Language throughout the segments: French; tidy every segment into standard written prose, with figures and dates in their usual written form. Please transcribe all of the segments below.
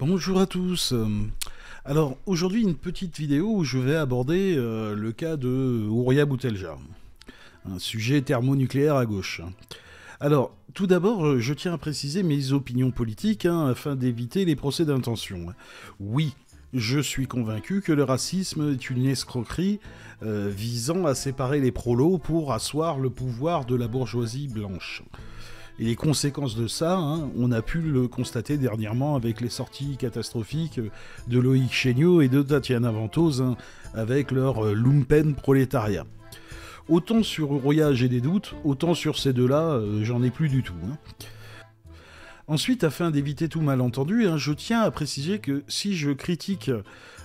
Bonjour à tous. Alors aujourd'hui une petite vidéo où je vais aborder le cas de Houria Boutelja, un sujet thermonucléaire à gauche. Alors tout d'abord je tiens à préciser mes opinions politiques afin d'éviter les procès d'intention. Oui, je suis convaincu que le racisme est une escroquerie visant à séparer les prolos pour asseoir le pouvoir de la bourgeoisie blanche. Et les conséquences de ça, on a pu le constater dernièrement avec les sorties catastrophiques de Loïc Chéniaud et de Tatiana Ventose avec leur lumpen prolétariat. Autant sur Houria j'ai des doutes, autant sur ces deux-là, j'en ai plus du tout. Ensuite, afin d'éviter tout malentendu, je tiens à préciser que si je critique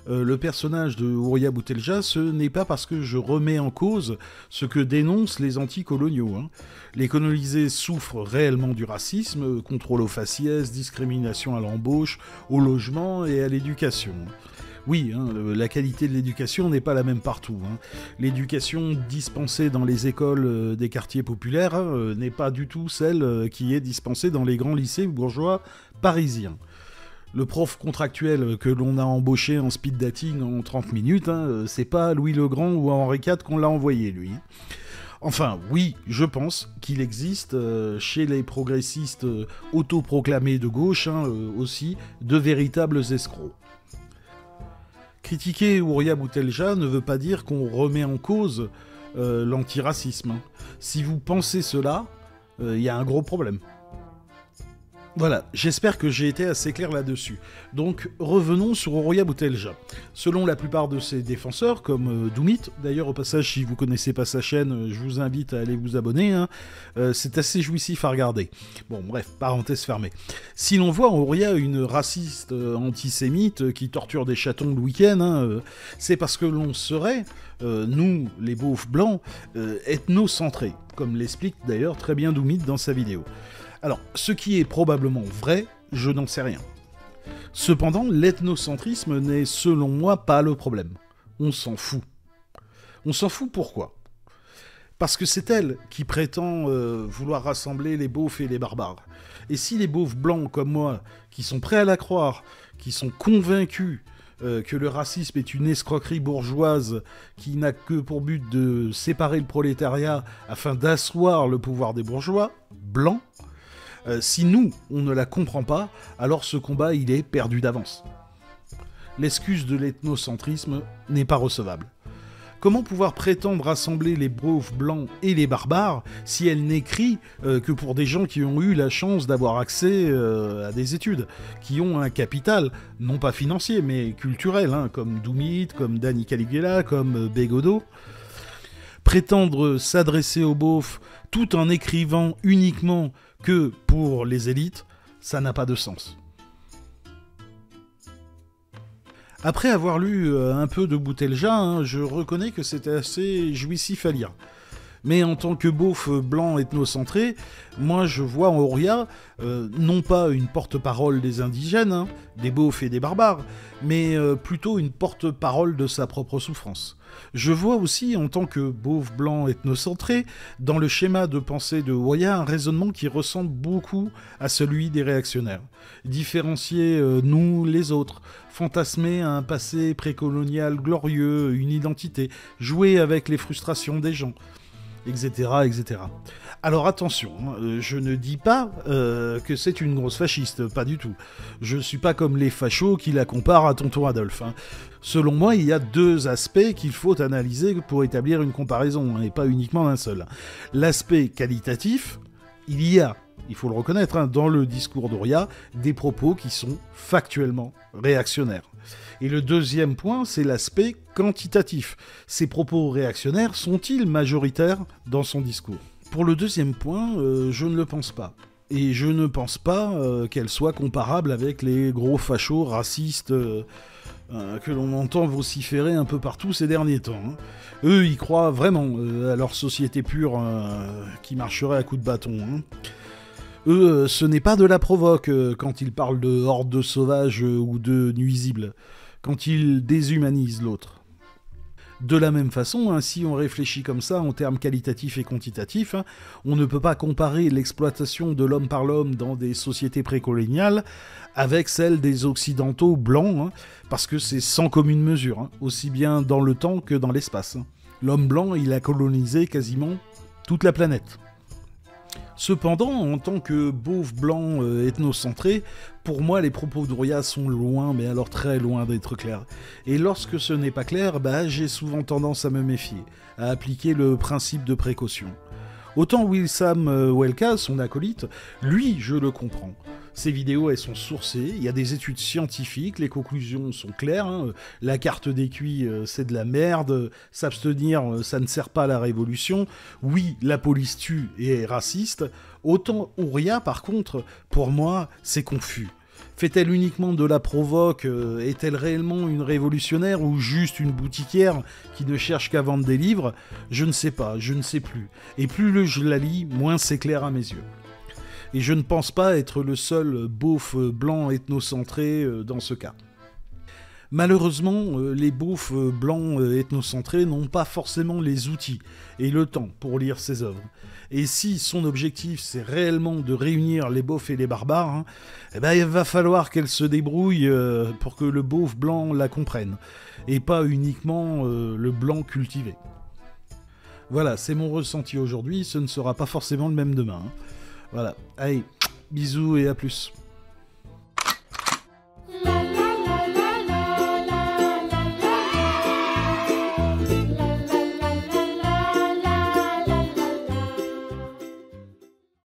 le personnage de Houria Boutelja, ce n'est pas parce que je remets en cause ce que dénoncent les anticoloniaux. Les colonisés souffrent réellement du racisme, contrôle aux faciès, discrimination à l'embauche, au logement et à l'éducation. Oui, la qualité de l'éducation n'est pas la même partout. L'éducation dispensée dans les écoles des quartiers populaires n'est pas du tout celle qui est dispensée dans les grands lycées bourgeois parisiens. Le prof contractuel que l'on a embauché en speed dating en 30 minutes, c'est pas Louis le Grand ou Henri IV qu'on l'a envoyé, lui. Enfin, oui, je pense qu'il existe chez les progressistes autoproclamés de gauche aussi de véritables escrocs. Critiquer Houria Boutelja ne veut pas dire qu'on remet en cause l'antiracisme. Si vous pensez cela, il y a un gros problème. Voilà, j'espère que j'ai été assez clair là-dessus. Donc, revenons sur Houria Boutelja. Selon la plupart de ses défenseurs, comme Doumit, d'ailleurs au passage, si vous connaissez pas sa chaîne, je vous invite à aller vous abonner, c'est assez jouissif à regarder. Bon, bref, parenthèse fermée. Si l'on voit en Houria une raciste antisémite qui torture des chatons le week-end, c'est parce que l'on serait, nous, les beaufs blancs, ethnocentrés, comme l'explique d'ailleurs très bien Doumit dans sa vidéo. Alors, ce qui est probablement vrai, je n'en sais rien. Cependant, l'ethnocentrisme n'est selon moi pas le problème. On s'en fout. On s'en fout pourquoi ? Parce que c'est elle qui prétend vouloir rassembler les beaufs et les barbares. Et si les beaufs blancs comme moi, qui sont prêts à la croire, qui sont convaincus que le racisme est une escroquerie bourgeoise qui n'a que pour but de séparer le prolétariat afin d'asseoir le pouvoir des bourgeois blancs, si nous, on ne la comprend pas, alors ce combat, il est perdu d'avance. L'excuse de l'ethnocentrisme n'est pas recevable. Comment pouvoir prétendre rassembler les beaufs blancs et les barbares si elle n'écrit que pour des gens qui ont eu la chance d'avoir accès à des études, qui ont un capital, non pas financier, mais culturel, comme Doumit, comme Dany Caligula, comme Bégodeau. Prétendre s'adresser aux beaufs tout en écrivant uniquement que pour les élites, ça n'a pas de sens. Après avoir lu un peu de Boutelja, je reconnais que c'était assez jouissif à lire. Mais en tant que beauf blanc ethnocentré, moi je vois en Houria non pas une porte-parole des indigènes, des beaufs et des barbares, mais plutôt une porte-parole de sa propre souffrance. Je vois aussi, en tant que beauf blanc ethnocentré, dans le schéma de pensée de Houria, un raisonnement qui ressemble beaucoup à celui des réactionnaires. Différencier nous les autres, fantasmer un passé précolonial glorieux, une identité, jouer avec les frustrations des gens, etc. etc. Alors attention, je ne dis pas que c'est une grosse fasciste, pas du tout. Je suis pas comme les fachos qui la comparent à Tonton Adolphe. Selon moi, il y a deux aspects qu'il faut analyser pour établir une comparaison, et pas uniquement un seul. L'aspect qualitatif, il faut le reconnaître, dans le discours d'Houria, des propos qui sont factuellement réactionnaires. Et le deuxième point, c'est l'aspect quantitatif. Ces propos réactionnaires sont-ils majoritaires dans son discours ? Pour le deuxième point, je ne le pense pas. Et je ne pense pas qu'elle soit comparable avec les gros fachos racistes que l'on entend vociférer un peu partout ces derniers temps. Eux, ils croient vraiment à leur société pure qui marcherait à coups de bâton. Eux, ce n'est pas de la provoque quand ils parlent de hordes de sauvages ou de nuisibles, quand ils déshumanisent l'autre. De la même façon, hein, si on réfléchit comme ça en termes qualitatifs et quantitatifs, hein, on ne peut pas comparer l'exploitation de l'homme par l'homme dans des sociétés précoloniales avec celle des occidentaux blancs, hein, parce que c'est sans commune mesure, hein, aussi bien dans le temps que dans l'espace. Hein. L'homme blanc, il a colonisé quasiment toute la planète. Cependant, en tant que beauf blanc ethnocentré, pour moi les propos d'Ouria sont loin, mais alors très loin d'être clairs. Et lorsque ce n'est pas clair, j'ai souvent tendance à me méfier, à appliquer le principe de précaution. Autant Wilsam Welka, son acolyte, lui, je le comprends. Ces vidéos, elles sont sourcées, il y a des études scientifiques, les conclusions sont claires, hein. La carte des cuits, c'est de la merde, s'abstenir, ça ne sert pas à la révolution, oui, la police tue et est raciste, autant Ouria, par contre, pour moi, c'est confus. Fait-elle uniquement de la provoque, est-elle réellement une révolutionnaire ou juste une boutiquière qui ne cherche qu'à vendre des livres? Je ne sais pas, je ne sais plus. Et plus je la lis, moins c'est clair à mes yeux. Et je ne pense pas être le seul beauf blanc ethnocentré dans ce cas. Malheureusement, les beaufs blancs ethnocentrés n'ont pas forcément les outils et le temps pour lire ses œuvres. Et si son objectif c'est réellement de réunir les beaufs et les barbares, hein, il va falloir qu'elle se débrouille pour que le beauf blanc la comprenne, et pas uniquement le blanc cultivé. Voilà, c'est mon ressenti aujourd'hui, ce ne sera pas forcément le même demain. Hein. Voilà, allez, bisous et à plus.